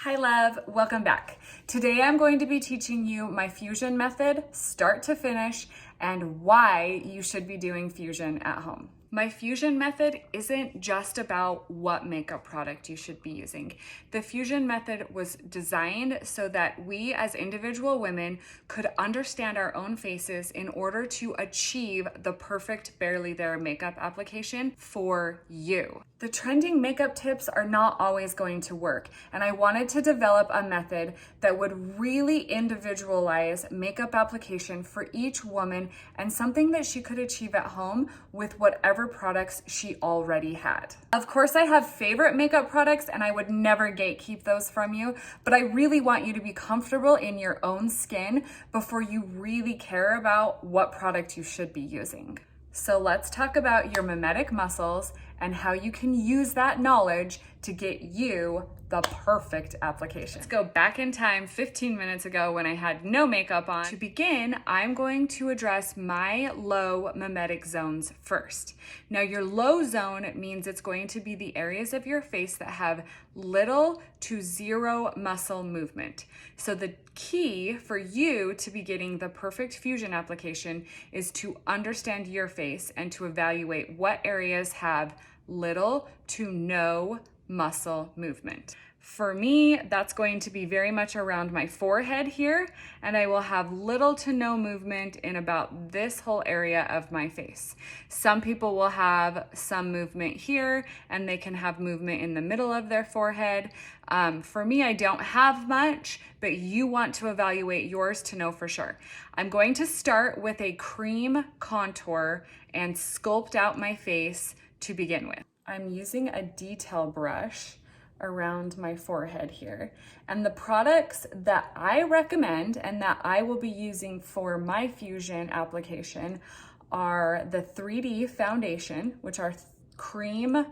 Hi love, welcome back. Today I'm going to be teaching you my fusion method, start to finish, and why you should be doing fusion at home. My fusion method isn't just about what makeup product you should be using. The fusion method was designed so that we as individual women could understand our own faces in order to achieve the perfect barely there makeup application for you. The trending makeup tips are not always going to work, and I wanted to develop a method that would really individualize makeup application for each woman and something that she could achieve at home with whatever products she already had. Of course, I have favorite makeup products and I would never gatekeep those from you, but I really want you to be comfortable in your own skin before you really care about what product you should be using. So let's talk about your mimetic muscles and how you can use that knowledge to get you the perfect application. Let's go back in time 15 minutes ago when I had no makeup on. To begin, I'm going to address my low mimetic zones first. Now, your low zone means it's going to be the areas of your face that have little to zero muscle movement. So the key for you to be getting the perfect fusion application is to understand your face and to evaluate what areas have little to no muscle movement. For me, that's going to be very much around my forehead here, and I will have little to no movement in about this whole area of my face. Some people will have some movement here, and they can have movement in the middle of their forehead. For me, I don't have much, but you want to evaluate yours to know for sure. I'm going to start with a cream contour and sculpt out my face to begin with. I'm using a detail brush around my forehead here. And the products that I recommend and that I will be using for my fusion application are the 3D foundation, which are cream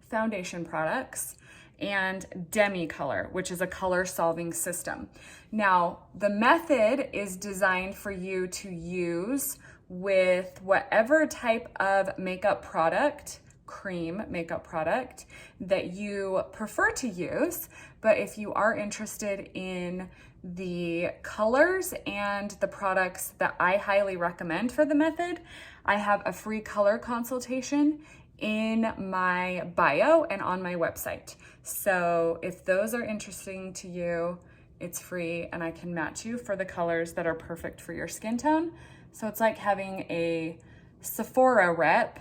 foundation products, and Demi Color, which is a color solving system. Now, the method is designed for you to use with whatever type of makeup product, cream makeup product that you prefer to use. But if you are interested in the colors and the products that I highly recommend for the method, I have a free color consultation in my bio and on my website. So if those are interesting to you, it's free and I can match you for the colors that are perfect for your skin tone. So it's like having a Sephora rep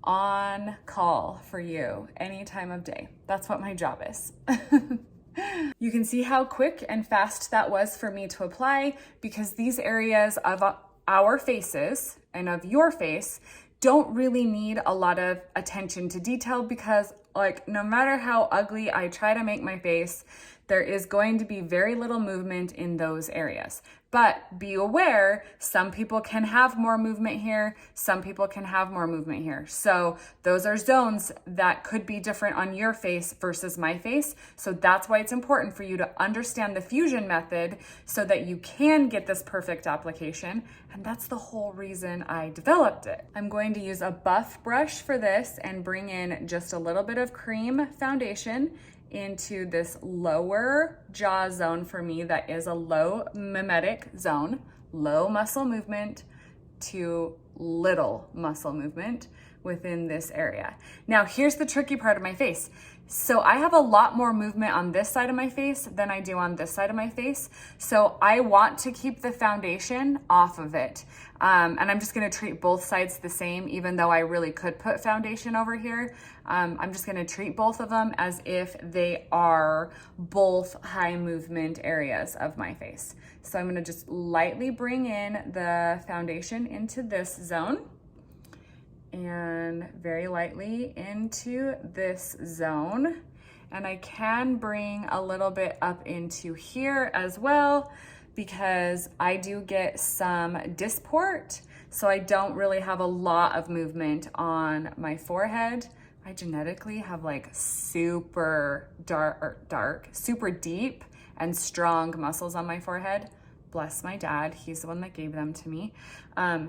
on call for you any time of day. That's what my job is. You can see how quick and fast that was for me to apply because these areas of our faces and of your face don't really need a lot of attention to detail because no matter how ugly I try to make my face, there is going to be very little movement in those areas. But be aware, some people can have more movement here, some people can have more movement here. So those are zones that could be different on your face versus my face. So that's why it's important for you to understand the fusion method so that you can get this perfect application. And that's the whole reason I developed it. I'm going to use a buff brush for this and bring in just a little bit of cream foundation into this lower jaw zone for me that is a low mimetic zone, low muscle movement to little muscle movement within this area. Now, here's the tricky part of my face. So I have a lot more movement on this side of my face than I do on this side of my face. So I want to keep the foundation off of it. And I'm just gonna treat both sides the same, even though I really could put foundation over here. I'm just gonna treat both of them as if they are both high movement areas of my face. So I'm gonna just lightly bring in the foundation into this zone and very lightly into this zone. And I can bring a little bit up into here as well because I do get some disport. So I don't really have a lot of movement on my forehead. I genetically have super dark, super deep and strong muscles on my forehead. Bless my dad, he's the one that gave them to me.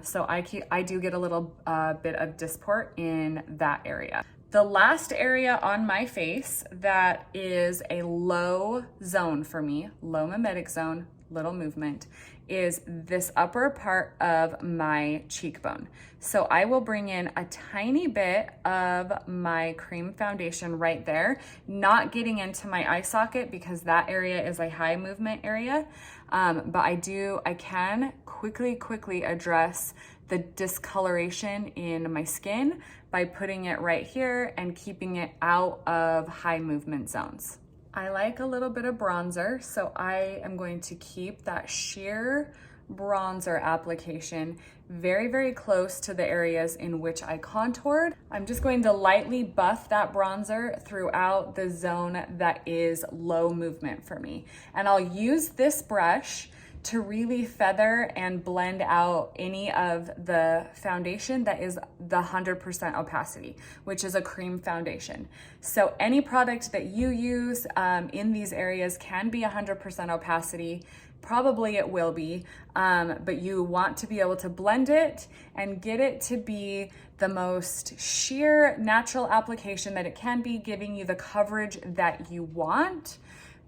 So I do get a little bit of disport in that area. The last area on my face that is a low zone for me, low mimetic zone, little movement, is this upper part of my cheekbone. So I will bring in a tiny bit of my cream foundation right there, not getting into my eye socket because that area is a high movement area. But I can quickly address the discoloration in my skin by putting it right here and keeping it out of high movement zones. I like a little bit of bronzer, so I am going to keep that sheer bronzer application very close to the areas in which I contoured. I'm just going to lightly buff that bronzer throughout the zone that is low movement for me. And I'll use this brush to really feather and blend out any of the foundation that is the 100% opacity, which is a cream foundation. So any product that you use in these areas can be 100% opacity. Probably it will be, but you want to be able to blend it and get it to be the most sheer natural application that it can be, giving you the coverage that you want,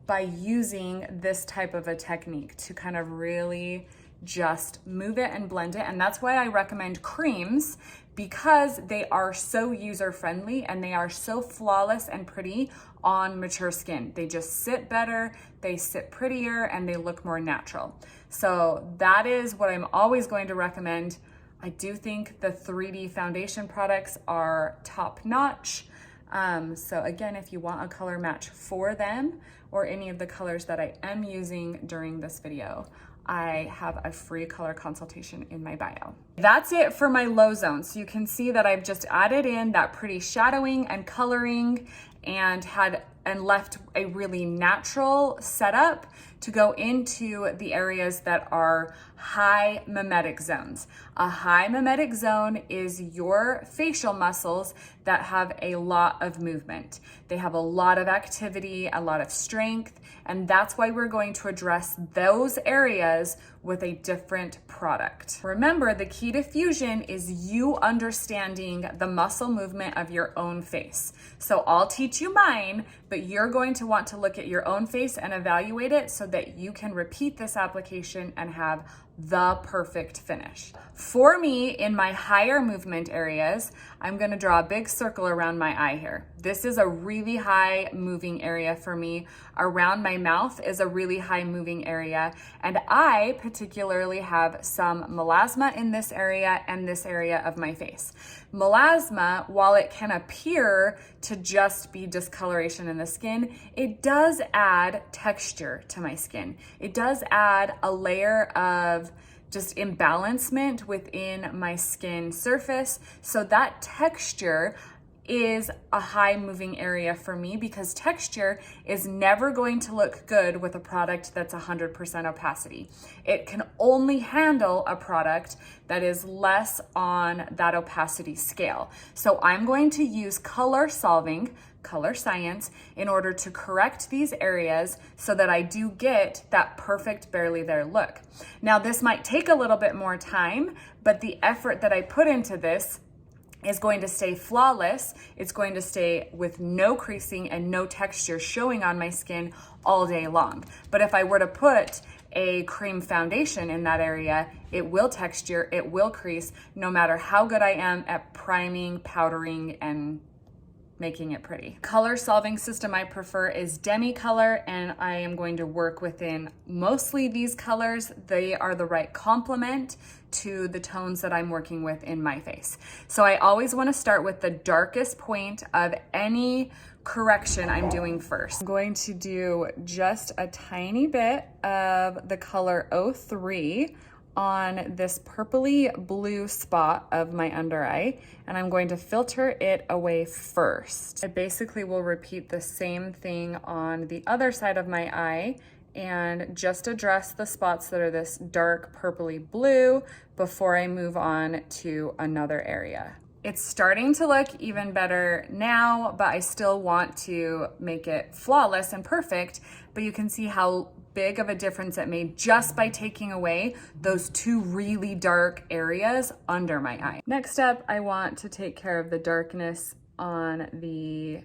by using this type of a technique to kind of really just move it and blend it. And that's why I recommend creams, because they are so user-friendly and they are so flawless and pretty on mature skin. They just sit better, they sit prettier, and they look more natural. So that is what I'm always going to recommend. I do think the 3D foundation products are top-notch. So again, if you want a color match for them or any of the colors that I am using during this video, I have a free color consultation in my bio. That's it for my low zone. So you can see that I've just added in that pretty shadowing and coloring and left a really natural setup to go into the areas that are high mimetic zones. A high mimetic zone is your facial muscles that have a lot of movement. They have a lot of activity, a lot of strength, and that's why we're going to address those areas with a different product. Remember, the key to fusion is you understanding the muscle movement of your own face. So I'll teach you mine, but you're going to want to look at your own face and evaluate it so that you can repeat this application and have the perfect finish. For me, in my higher movement areas, I'm gonna draw a big circle around my eye here. This is a really high moving area for me. Around my mouth is a really high moving area. And I particularly have some melasma in this area and this area of my face. Melasma, while it can appear to just be discoloration in the skin, it does add texture to my skin. It does add a layer of just imbalancement within my skin surface. So that texture is a high moving area for me, because texture is never going to look good with a product that's 100% opacity. It can only handle a product that is less on that opacity scale. So I'm going to use color solving, color science, in order to correct these areas so that I do get that perfect barely there look. Now, this might take a little bit more time, but the effort that I put into this is going to stay flawless. It's going to stay with no creasing and no texture showing on my skin all day long. But if I were to put a cream foundation in that area, it will texture, it will crease, no matter how good I am at priming, powdering, and making it pretty. Color solving system I prefer is demi-color, and I am going to work within mostly these colors. They are the right complement to the tones that I'm working with in my face. So I always want to start with the darkest point of any correction I'm doing first. I'm going to do just a tiny bit of the color 03 on this purpley blue spot of my under eye, and I'm going to filter it away first. I basically will repeat the same thing on the other side of my eye and just address the spots that are this dark purpley blue before I move on to another area. It's starting to look even better now, but I still want to make it flawless and perfect, but you can see how big of a difference it made just by taking away those two really dark areas under my eye. Next up, I want to take care of the darkness on the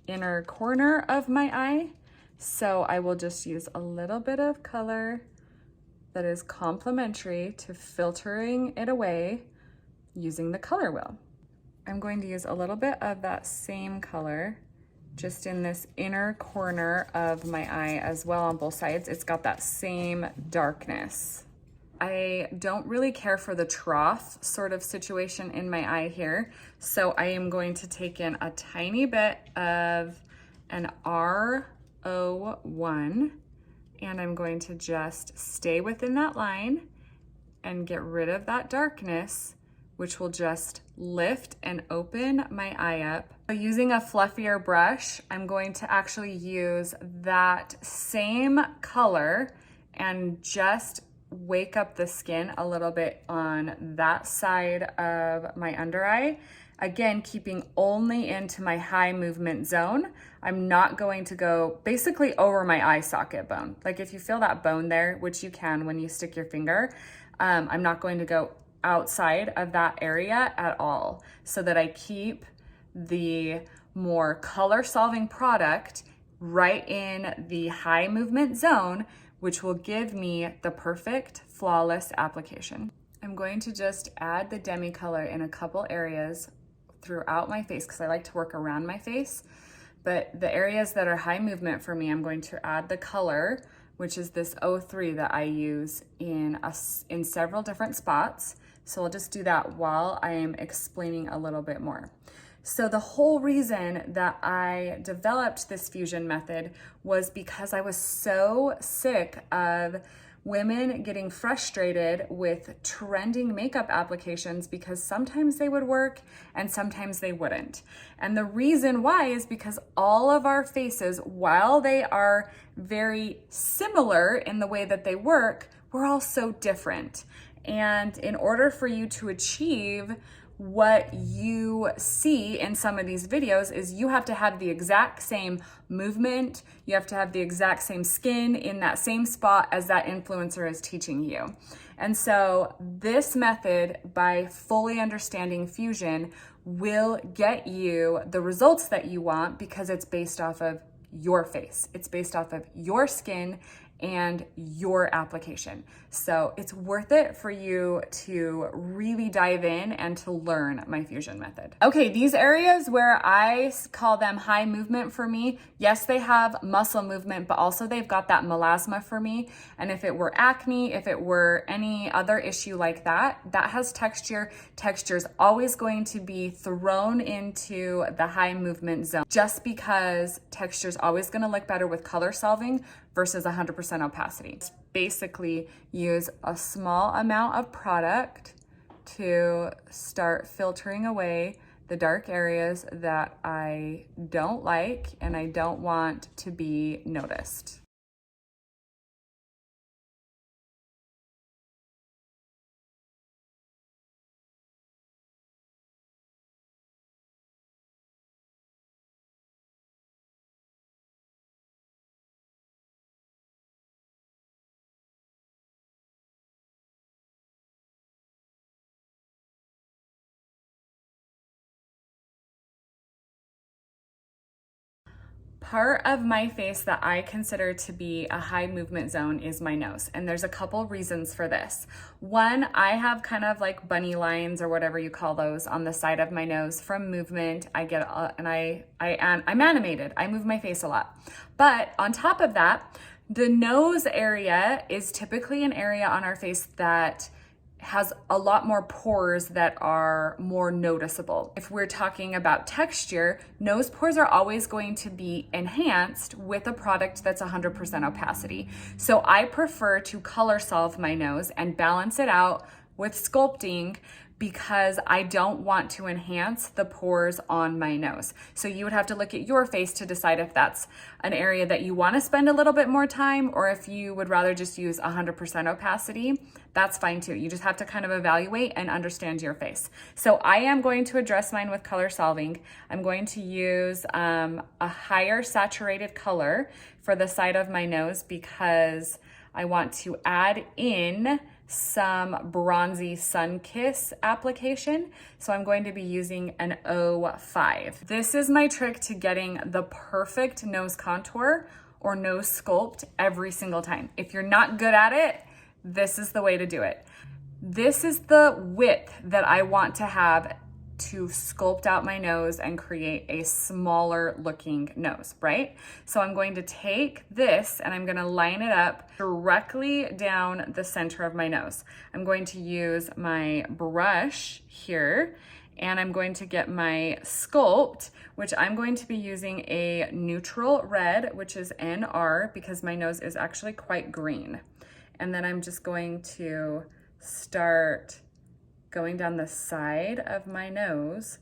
inner corner of my eye. So I will just use a little bit of color that is complementary to filtering it away using the color wheel. I'm going to use a little bit of that same color just in this inner corner of my eye as well on both sides. It's got that same darkness. I don't really care for the trough sort of situation in my eye here, so I am going to take in a tiny bit of an R01, and I'm going to just stay within that line and get rid of that darkness, which will just lift and open my eye up. So using a fluffier brush, I'm going to actually use that same color and just wake up the skin a little bit on that side of my under eye. Again, keeping only into my high movement zone. I'm not going to go basically over my eye socket bone. Like if you feel that bone there, which you can when you stick your finger, I'm not going to go outside of that area at all, so that I keep the more color solving product right in the high movement zone, which will give me the perfect flawless application. I'm going to just add the demi color in a couple areas throughout my face because I like to work around my face, but the areas that are high movement for me, I'm going to add the color, which is this 03 that I use in several different spots. So I'll just do that while I am explaining a little bit more. So the whole reason that I developed this fusion method was because I was so sick of women getting frustrated with trending makeup applications because sometimes they would work and sometimes they wouldn't. And the reason why is because all of our faces, while they are very similar in the way that they work, we're all so different. And in order for you to achieve what you see in some of these videos is you have to have the exact same movement, you have to have the exact same skin in that same spot as that influencer is teaching you. And so this method, by fully understanding fusion, will get you the results that you want because it's based off of your face. It's based off of your skin and your application. So it's worth it for you to really dive in and to learn my fusion method. Okay, these areas where I call them high movement for me, yes, they have muscle movement, but also they've got that melasma for me. And if it were acne, if it were any other issue like that, that has texture. Texture is always going to be thrown into the high movement zone just because texture is always going to look better with color solving versus 100% opacity. Basically use a small amount of product to start filtering away the dark areas that I don't like and I don't want to be noticed. Part of my face that I consider to be a high movement zone is my nose. And there's a couple reasons for this. One, I have kind of like bunny lines or whatever you call those on the side of my nose from movement. I'm animated. I move my face a lot. But on top of that, the nose area is typically an area on our face that has a lot more pores that are more noticeable. If we're talking about texture, nose pores are always going to be enhanced with a product that's 100% opacity. So I prefer to color solve my nose and balance it out with sculpting because I don't want to enhance the pores on my nose. So you would have to look at your face to decide if that's an area that you want to spend a little bit more time or if you would rather just use 100% opacity. That's fine too. You just have to kind of evaluate and understand your face. So I am going to address mine with color solving. I'm going to use a higher saturated color for the side of my nose because I want to add in some bronzy sun kiss application. So I'm going to be using an 05. This is my trick to getting the perfect nose contour or nose sculpt every single time. If you're not good at it, this is the way to do it. This is the width that I want to have to sculpt out my nose and create a smaller looking nose, right? So I'm going to take this and I'm going to line it up directly down the center of my nose. I'm going to use my brush here and I'm going to get my sculpt, which I'm going to be using a neutral red, which is NR, because my nose is actually quite green. And then I'm just going to start going down the side of my nose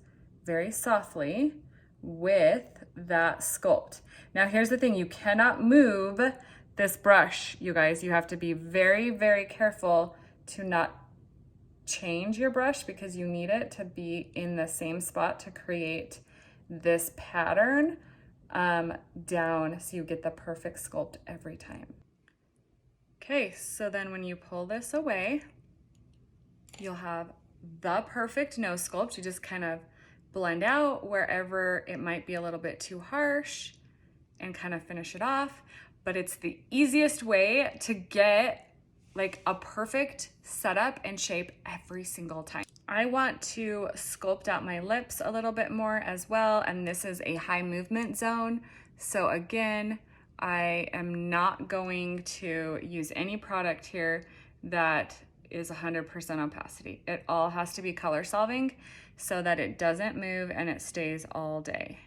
very softly with that sculpt. Now here's the thing, you cannot move this brush, you guys. You have to be very, very careful to not change your brush because you need it to be in the same spot to create this pattern down so you get the perfect sculpt every time. Okay, so then when you pull this away, you'll have the perfect nose sculpt. You just kind of blend out wherever it might be a little bit too harsh and kind of finish it off. But it's the easiest way to get like a perfect setup and shape every single time. I want to sculpt out my lips a little bit more as well. And this is a high movement zone. So again, I am not going to use any product here that is 100% opacity. It all has to be color solving so that it doesn't move and it stays all day.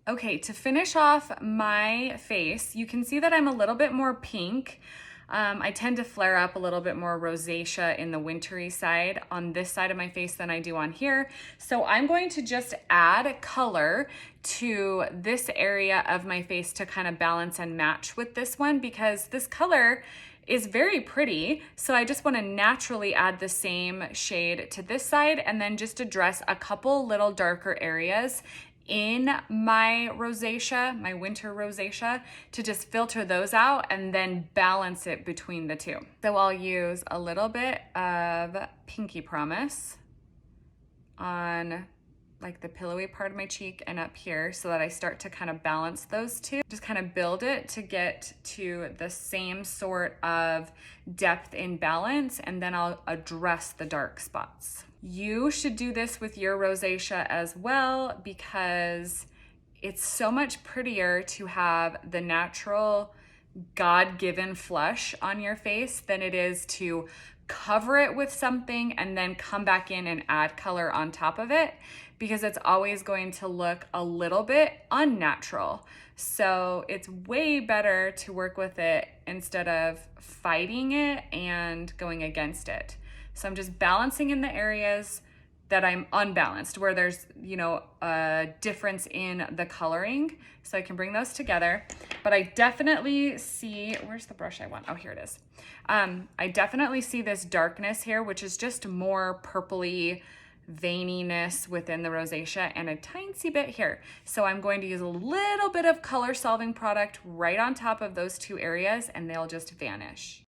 Okay, to finish off my face, you can see that I'm a little bit more pink. I tend to flare up a little bit more rosacea in the wintry side on this side of my face than I do on here. So I'm going to just add color to this area of my face to kind of balance and match with this one because this color is very pretty. So I just want to naturally add the same shade to this side and then just address a couple little darker areas in my rosacea, my winter rosacea, to just filter those out and then balance it between the two. So I'll use a little bit of Pinky Promise on like the pillowy part of my cheek and up here so that I start to kind of balance those two. Just kind of build it to get to the same sort of depth in balance, and then I'll address the dark spots. You should do this with your rosacea as well because it's so much prettier to have the natural God-given flush on your face than it is to cover it with something and then come back in and add color on top of it, because it's always going to look a little bit unnatural. So it's way better to work with it instead of fighting it and going against it. So I'm just balancing in the areas that I'm unbalanced, where there's, you know, a difference in the coloring. So I can bring those together. But I definitely see, where's the brush I want? Oh, here it is. I definitely see this darkness here, which is just more purpley veininess within the rosacea and a tiny bit here. So I'm going to use a little bit of color solving product right on top of those two areas and they'll just vanish.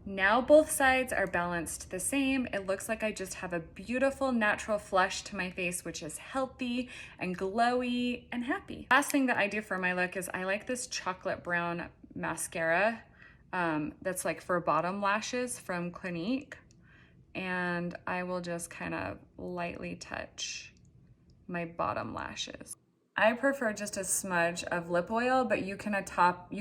Now both sides are balanced the same. It looks like I just have a beautiful natural flush to my face, which is healthy and glowy and happy. Last thing that I do for my look is I like this chocolate brown mascara that's like for bottom lashes from Clinique. And I will just kind of lightly touch my bottom lashes. I prefer just a smudge of lip oil, but you can top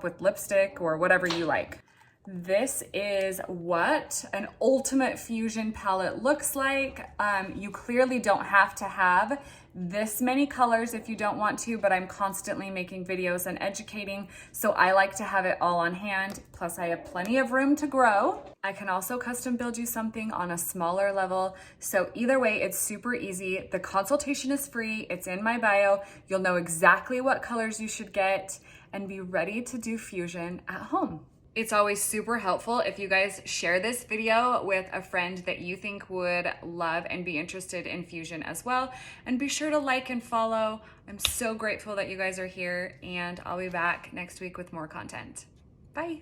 with lipstick or whatever you like. This is what an ultimate fusion palette looks like. You clearly don't have to have this many colors if you don't want to, but I'm constantly making videos and educating, so I like to have it all on hand. Plus I have plenty of room to grow. I can also custom build you something on a smaller level. So either way, it's super easy. The consultation is free. It's in my bio. You'll know exactly what colors you should get and be ready to do fusion at home. It's always super helpful if you guys share this video with a friend that you think would love and be interested in fusion as well. And be sure to like and follow. I'm so grateful that you guys are here, and I'll be back next week with more content. Bye.